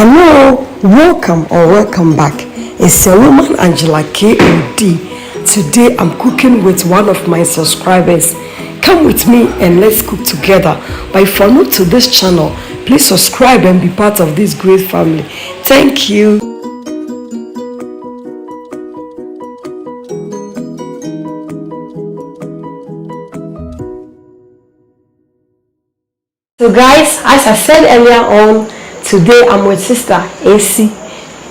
Hello, welcome or welcome back. It's a woman, Angela K.O.D. Today I'm cooking with one of my subscribers. Come with me and let's cook together. But if you're new to this channel, please subscribe and be part of this great family. Thank you. So guys, as I said earlier on, today I'm with Sister AC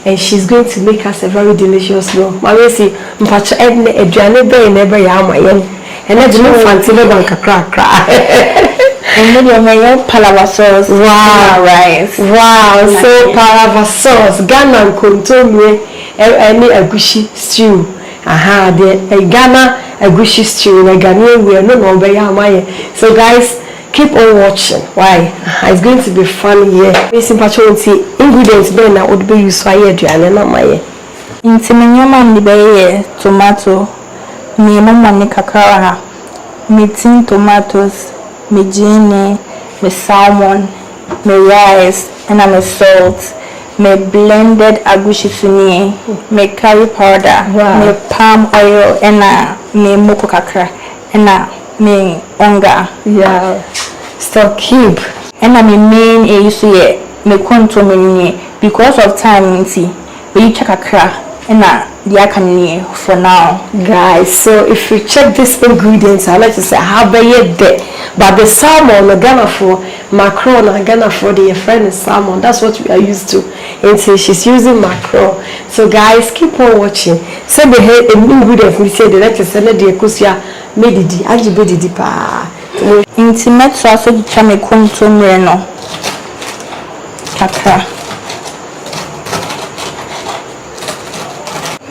and she's going to make us a very delicious meal. Mama say, "Mpacho edne eduane be never yamayen." And I don't fancy no banka crack. And then you make Palava sauce. Wow, rice. Wow, so Palava sauce, Ghana Nkontonmire, any agushi stew. Aha, the Ghana agushi stew. The Ghanaian we are no be yamayen. So guys, keep on watching. Why? It's going to be fun here. Very simple ingredients be na would be used for here aduane na maye. Inti me nyoma ndi be tomato, me mama ni kakara, me tin tomatoes, me genie, me salmon, me rice, and me salt, me blended agushi suni, me curry powder, me palm oil, and me moko kakra, and me onga. Yeah. Stock cube. And I mean you see me Nkontonmire because of time we check a crack and the for now. Guys, so if you check these ingredients, I like to say how it there. But the salmon, the Ghana for macron, and Ghana for the friend is salmon. That's what we are used to. And so she's using macron. So guys, keep on watching. So the ingredients we say the let's say the kusia medidi, ajibedi pa. Intimate sauce of chame Nkontonmire no kakra.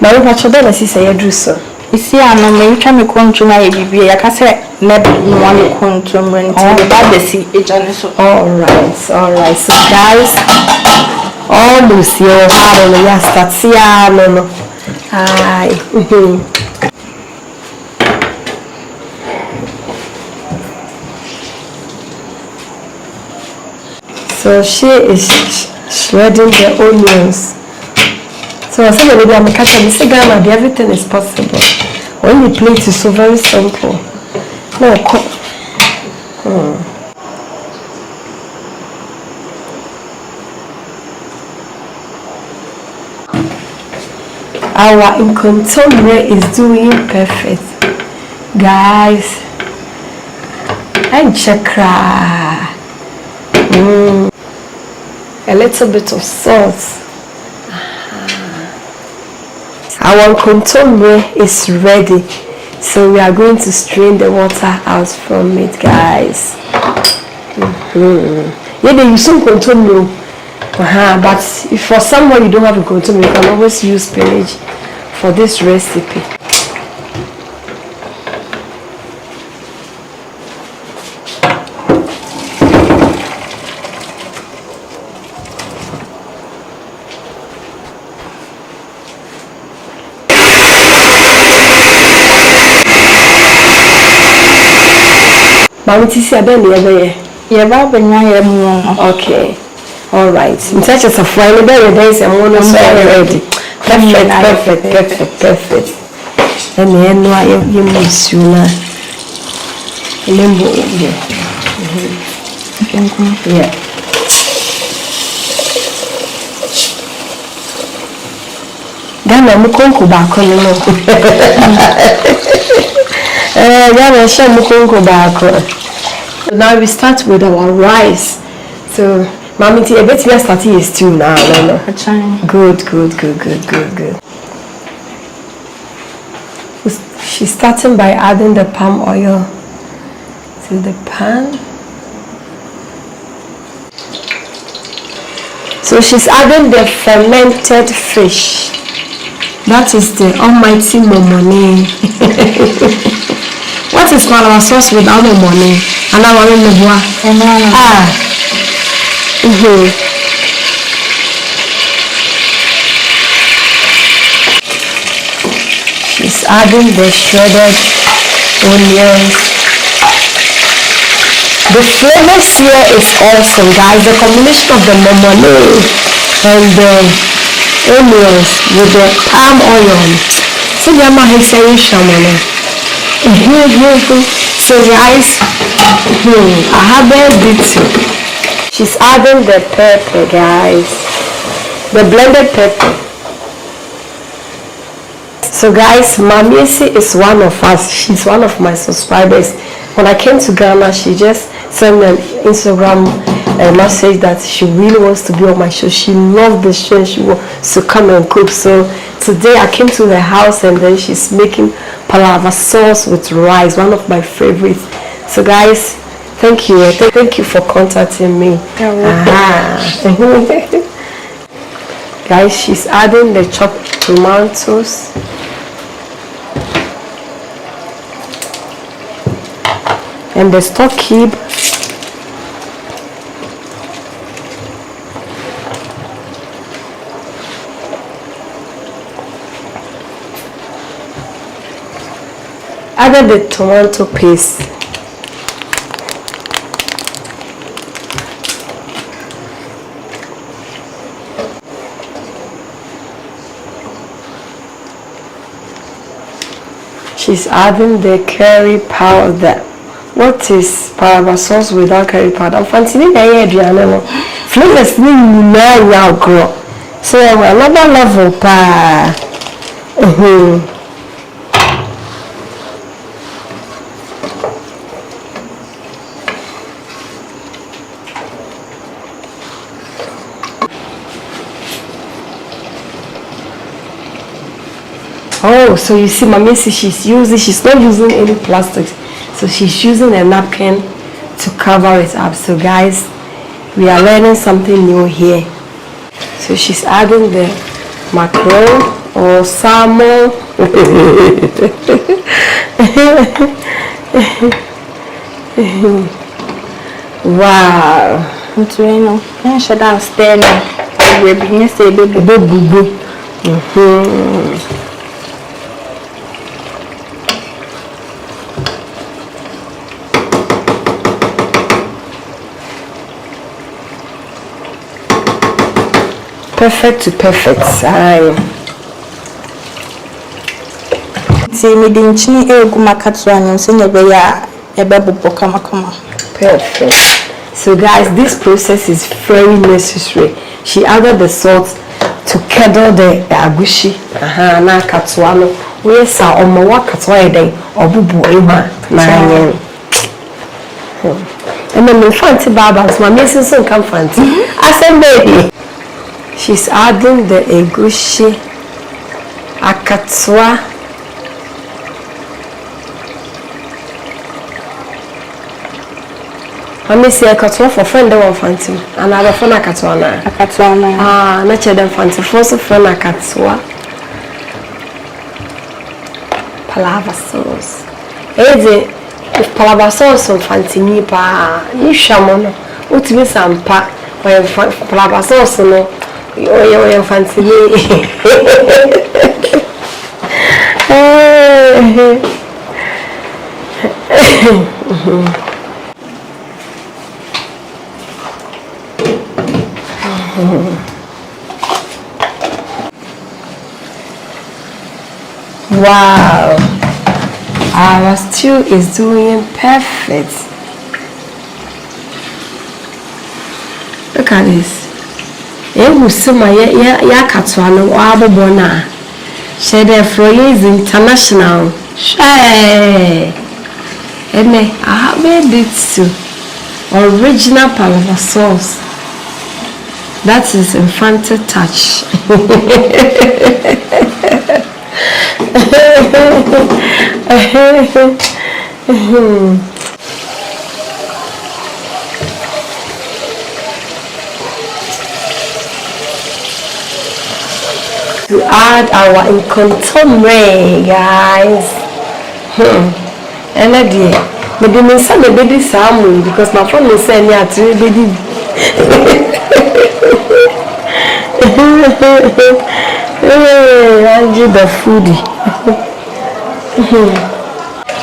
Na we pacho na sisa ya druso. Isi ano me chame Nkontonmire bibi ya ka say me no one Nkontonmire nti ba be si ejane so. All right. So guys, almost your hard on ya start sia no. Ai. So she is shredding the onions. So I said, "Baby, I'm catching this Ghana. Everything is possible. When the plate is so very simple." No, Our Nkontonmire is doing perfect, guys. And chakra. A little bit of salt. Our Nkontonmire is ready, so we are going to strain the water out from it, guys. Yeah, they use some Nkontonmire, but if for someone you don't have a Nkontonmire, you can always use spinach for this recipe. Okay. All right. In such as a Friday, there is a one already. Perfect. And then why you miss you now? Yeah. Ghana mukonko bako no. Ghana sha mukonko bako. Now we start with our rice. So, Mommy, I bet we are starting a stew now. No. Good. She's starting by adding the palm oil to the pan. So she's adding the fermented fish. That is the almighty momone. What is Palava sauce without momone? And I want to know. She's adding the shredded onions. The flavors here is awesome, guys. The combination of the momone and the onions with the palm oil. So the ama is saying shamana. So guys, I have it. She's adding the pepper, guys, the blended pepper. So guys, Mamiesi is one of us. She's one of my subscribers. When I came to Ghana, she just sent me an Instagram message that she really wants to be on my show. She loved the show and she wants to come and cook. So today I came to her house and then she's making palava sauce with rice, one of my favorites. So guys, thank you. Thank you for contacting me. Guys, she's adding the chopped tomatoes. And the stock cube. Added the tomato paste. She's adding the curry powder. What is palava sauce without curry powder? I'm fancying the flavors now grow. So another level pa. Oh, so you see, Mommy says she's not using any plastics. So she's using a napkin to cover it up. So guys, we are learning something new here. So she's adding the mackerel or salmon. Wow. It's raining. I should downstairs now. We're being a baby. Perfect to perfect. See me dinchini gumakatsuani senebeya ebebubo kama. Perfect. So guys, this process is very necessary. She added the salt to curdle the agushi. Na katsuano. We sa omowa katwa eden obubu ema na yen. And then fancy babas, my missing son come fancy. I said baby. She's adding the egusi, akatswa, I may say akatswa for friend of fancy, another phone akatswa na. Akatswa na. Not them fancy, first of all akatswa. Palava sauce. If palava sauce on fancy ni pa, ni shamono, utimi sampa, when palava sauce no. You're fancy me. Wow, our stew is doing perfect. Look at this. Suma ya katwano abobona. Shede is international. Hey, I have made it to original palava sauce. That is infante touch. To add our Nkontonmire, guys. And again, maybe my son may be salmon because my phone is saying yeah to baby. I did the foodie.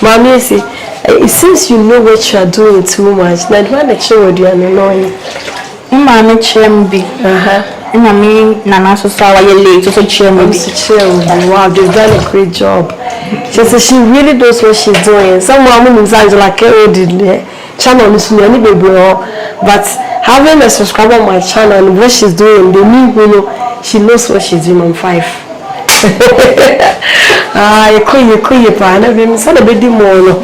Mommy, see, it seems you know what you are doing too much. Now, do you want to show what you are annoying? Mommy, chembi. And I mean, Nana so sorry you're late. So chill me. Wow, they've done a great job. She says she really knows what she's doing. Someone who is like channel is baby, but having a subscriber on my channel and what she's doing, they mean she knows what she's doing on 5. You pa na be so na be di mo no.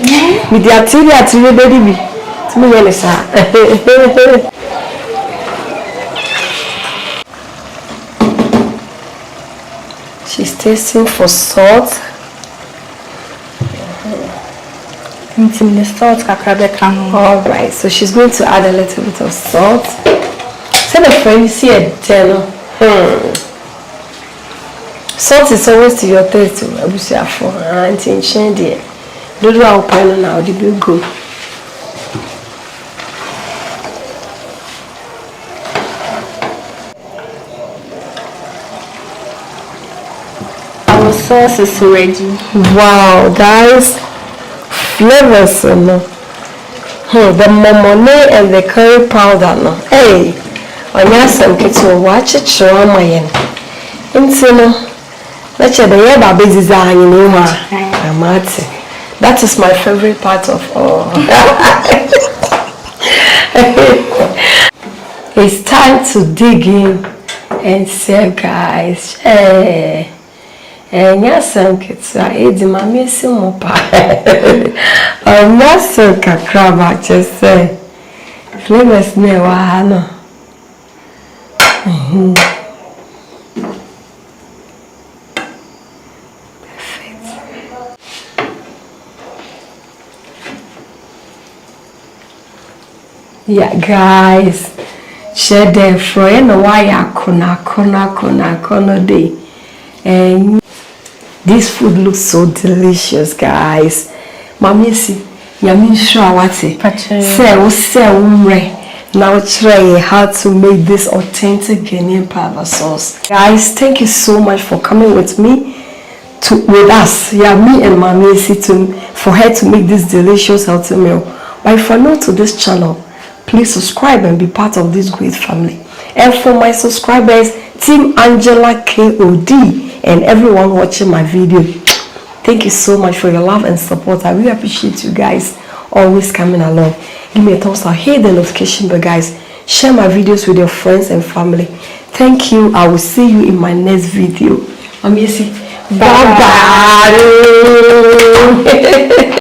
Me di atiri be bi. Tumi ye ne sa. She's tasting for salt. Alright, so she's going to add a little bit of salt. So the friend see a jello. Salt is always to your taste. Abusia for auntie in Shandy. Do our pile now, the big go. Our sauce is ready. Wow, guys. Flavors, no. The momone and the curry powder, no. Hey, on your son, kids will watch it, show my end. No, let's say the yaba babies are in that is my favorite part of all. It's time to dig in and say, guys, and yes, kids are eating my missing mopa. I'm not so crab, I just say. Flavors never hano. Perfect. Yeah, guys. Share the friend why I kona day. And this food looks so delicious, guys. Mommy, see, yamin sure what it. Now try how to make this authentic Ghanaian palava sauce. Guys, thank you so much for coming with me with us. Yeah, me and Mommy see for her to make this delicious healthy meal. But if you're new to this channel, please subscribe and be part of this great family. And for my subscribers, Team Angela KOD, and everyone watching my video, thank you so much for your love and support. I really appreciate you guys always coming along. Give me a thumbs up, hit the notification bell, guys. Share my videos with your friends and family. Thank you. I will see you in my next video. Bye bye.